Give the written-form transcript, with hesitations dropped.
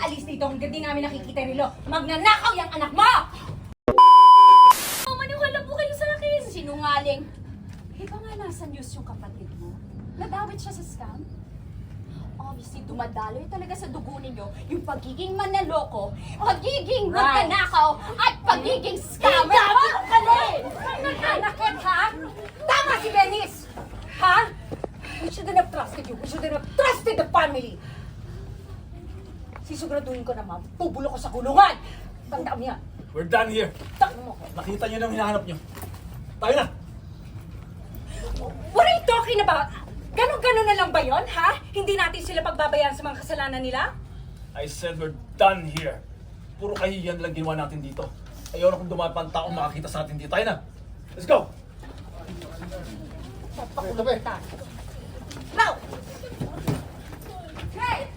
aalis dito hanggang di namin nakikita nilo. Magnanakaw yung anak mo! Maniwala po kayo sa akin. Sinungaling. Di ba nga nasa news yung kapatid mo? Nadawit siya sa scam? Obviously, dumadaloy talaga sa dugo ninyo yung pagiging manaloko, pagiging magnanakaw, at pagiging scammer. Dami ka pala eh! Nananakit, ha? Tama si Venice! Ha? We shouldn't have trusted you. We shouldn't have trusted the family. Sisiguraduhin ko na mapubulo ko sa kulungan. Tandaan niya. We're done here. Tandaan mo ko. Nakita niyo na ang hinahanap niyo. Tayo na! What are you talking about? Ganon-ganon na lang ba yun, ha? Hindi natin sila pagbabayan sa mga kasalanan nila? I said we're done here. Puro kahihiyan lang ginawa natin dito. Ayaw na kung dumapang taong makakita sa atin dito. Tayo na! Let's go! Papakulong kita. Now! Hey!